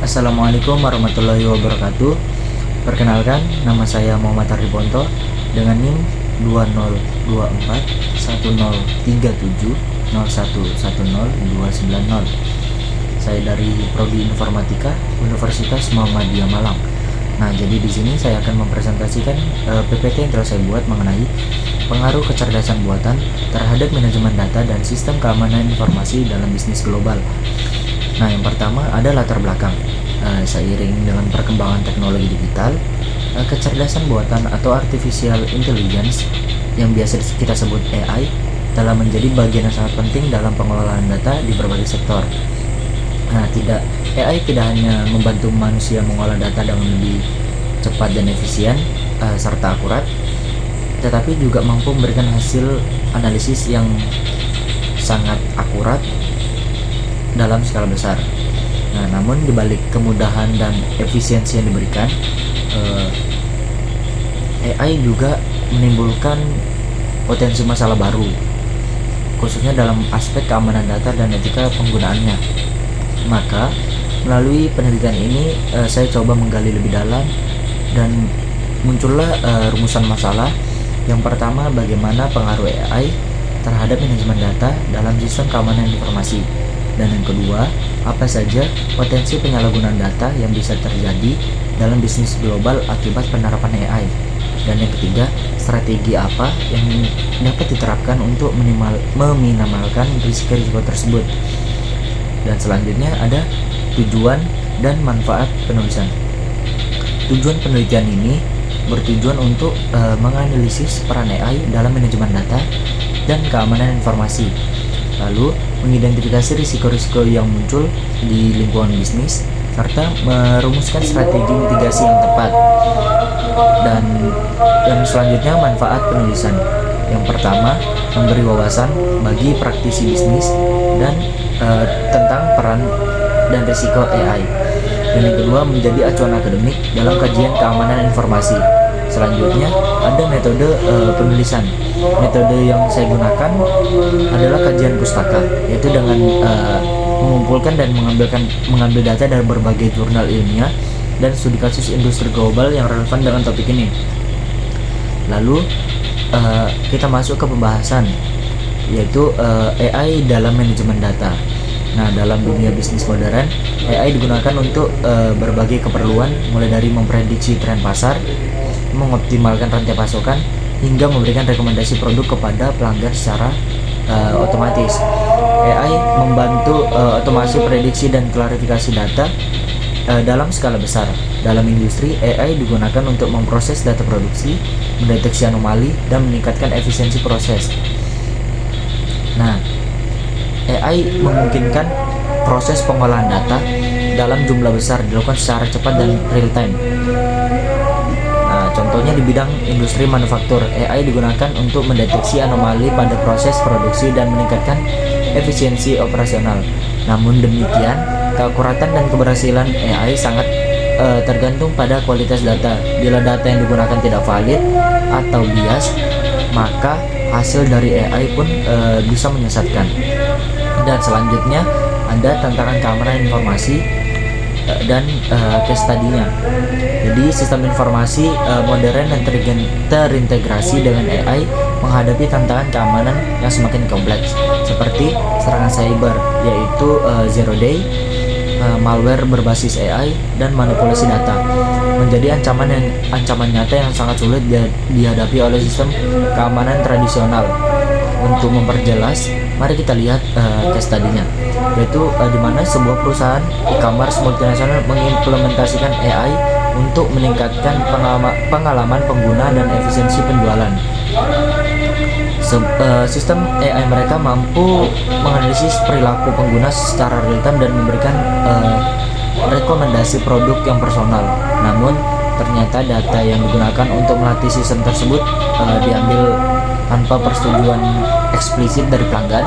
Assalamualaikum warahmatullahi wabarakatuh. Perkenalkan, nama saya Muhammad Ardi Ponto dengan NIM 2024103701109290. Saya dari Prodi Informatika Universitas Muhammadiyah Malang. Nah, jadi di sini saya akan mempresentasikan PPT yang telah saya buat mengenai pengaruh kecerdasan buatan terhadap manajemen data dan sistem keamanan informasi dalam bisnis global. Nah, yang pertama ada latar belakang. Seiring dengan perkembangan teknologi digital, kecerdasan buatan atau artificial intelligence yang biasa kita sebut AI telah menjadi bagian yang sangat penting dalam pengelolaan data di berbagai sektor. Nah, AI tidak hanya membantu manusia mengolah data dengan lebih cepat dan efisien serta akurat, tetapi juga mampu memberikan hasil analisis yang sangat akurat dalam skala besar. Nah, namun dibalik kemudahan dan efisiensi yang diberikan, AI juga menimbulkan potensi masalah baru, khususnya dalam aspek keamanan data dan etika penggunaannya. Maka, melalui penelitian ini, saya coba menggali lebih dalam dan muncullah rumusan masalah. Yang pertama, bagaimana pengaruh AI terhadap manajemen data dalam sistem keamanan informasi. Dan yang kedua, apa saja potensi penyalahgunaan data yang bisa terjadi dalam bisnis global akibat penerapan AI. Dan yang ketiga, strategi apa yang dapat diterapkan untuk meminimalkan risiko-risiko tersebut. Dan selanjutnya ada tujuan dan manfaat penulisan. Tujuan penelitian ini bertujuan untuk menganalisis peran AI dalam manajemen data dan keamanan informasi, lalu mengidentifikasi risiko-risiko yang muncul di lingkungan bisnis, serta merumuskan strategi mitigasi yang tepat. Dan yang selanjutnya, manfaat penulisan. Yang pertama, memberi wawasan bagi praktisi bisnis dan tentang peran dan risiko AI. Dan yang kedua, menjadi acuan akademik dalam kajian keamanan informasi. Selanjutnya ada metode penulisan. Metode yang saya gunakan adalah kajian pustaka, yaitu dengan mengumpulkan dan mengambil data dari berbagai jurnal ilmiah dan studi kasus industri global yang relevan dengan topik ini. Lalu kita masuk ke pembahasan, yaitu AI dalam manajemen data. Nah, dalam dunia bisnis modern, AI digunakan untuk berbagai keperluan, mulai dari memprediksi tren pasar, mengoptimalkan rantai pasokan, hingga memberikan rekomendasi produk kepada pelanggan secara otomatis. AI membantu otomasi prediksi dan klarifikasi data dalam skala besar. Dalam industri, AI digunakan untuk memproses data produksi, mendeteksi anomali, dan meningkatkan efisiensi proses. Nah, AI memungkinkan proses pengolahan data dalam jumlah besar dilakukan secara cepat dan real time. Nah, contohnya di bidang industri manufaktur, AI digunakan untuk mendeteksi anomali pada proses produksi dan meningkatkan efisiensi operasional. Namun demikian, keakuratan dan keberhasilan AI sangat tergantung pada kualitas data. Bila data yang digunakan tidak valid atau bias, maka hasil dari AI pun bisa menyesatkan. Dan selanjutnya ada tantangan keamanan informasi dan case study-nya. Jadi sistem informasi modern dan terintegrasi dengan AI menghadapi tantangan keamanan yang semakin kompleks, seperti serangan cyber, yaitu zero day, malware berbasis AI, dan manipulasi data menjadi ancaman nyata yang sangat sulit dihadapi oleh sistem keamanan tradisional. Untuk memperjelas, mari kita lihat case study-nya, yaitu di mana sebuah perusahaan e-commerce multinasional mengimplementasikan AI untuk meningkatkan pengalaman pengguna dan efisiensi penjualan. Sistem AI mereka mampu menganalisis perilaku pengguna secara real time dan memberikan rekomendasi produk yang personal. Namun ternyata data yang digunakan untuk melatih sistem tersebut diambil tanpa persetujuan eksplisit dari pelanggan.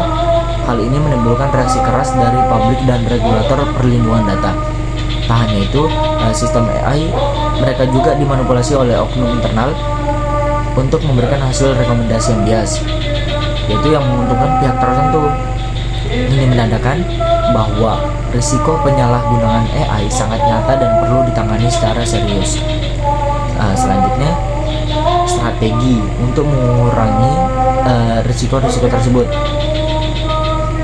Hal ini menimbulkan reaksi keras dari publik dan regulator perlindungan data. Tak hanya itu, sistem AI mereka juga dimanipulasi oleh oknum internal untuk memberikan hasil rekomendasi yang bias, yaitu yang menguntungkan pihak tertentu. Ini menandakan bahwa risiko penyalahgunaan AI sangat nyata dan perlu ditangani secara serius. Selanjutnya, strategi untuk mengurangi risiko-risiko tersebut.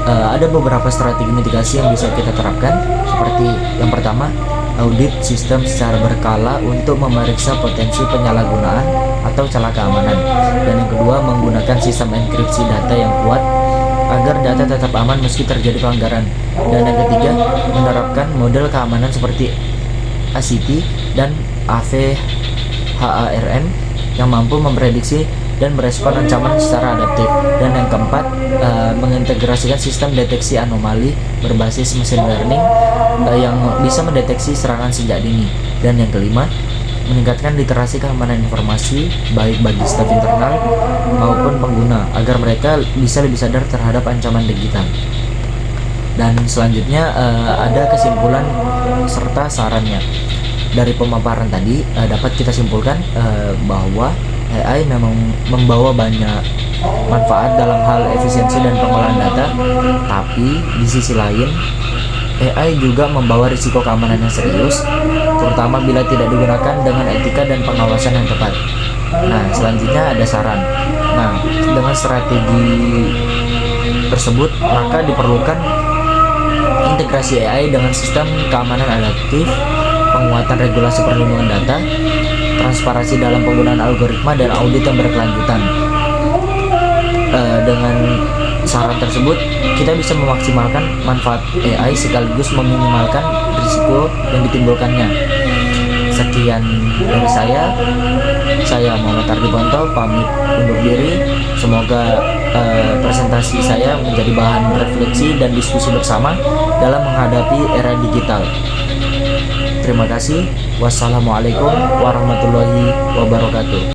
Ada beberapa strategi mitigasi yang bisa kita terapkan, seperti yang pertama, audit sistem secara berkala untuk memeriksa potensi penyalahgunaan atau celah keamanan. Dan yang kedua, menggunakan sistem enkripsi data yang kuat agar data tetap aman meski terjadi pelanggaran. Dan yang ketiga, menerapkan model keamanan seperti ACT dan AVHARN yang mampu memprediksi dan merespon ancaman secara adaptif. Dan yang keempat, mengintegrasikan sistem deteksi anomali berbasis mesin learning yang bisa mendeteksi serangan sejak dini. Dan yang kelima, meningkatkan literasi keamanan informasi baik bagi staf internal maupun pengguna agar mereka bisa lebih sadar terhadap ancaman digital. Dan selanjutnya ada kesimpulan serta sarannya. Dari pemaparan tadi dapat kita simpulkan bahwa AI memang membawa banyak manfaat dalam hal efisiensi dan pengolahan data, tapi di sisi lain AI juga membawa risiko keamanan yang serius, terutama bila tidak digunakan dengan etika dan pengawasan yang tepat. Nah, selanjutnya ada saran. Nah, dengan strategi tersebut, maka diperlukan integrasi AI dengan sistem keamanan adaptif, penguatan regulasi perlindungan data, transparansi dalam penggunaan algoritma, dan audit yang berkelanjutan. Dengan saran tersebut, kita bisa memaksimalkan manfaat AI sekaligus meminimalkan risiko yang ditimbulkannya. Sekian dari saya Muhammad Ardi Bonto pamit undur diri. Semoga presentasi saya menjadi bahan refleksi dan diskusi bersama dalam menghadapi era digital. Terima kasih. Wassalamualaikum warahmatullahi wabarakatuh.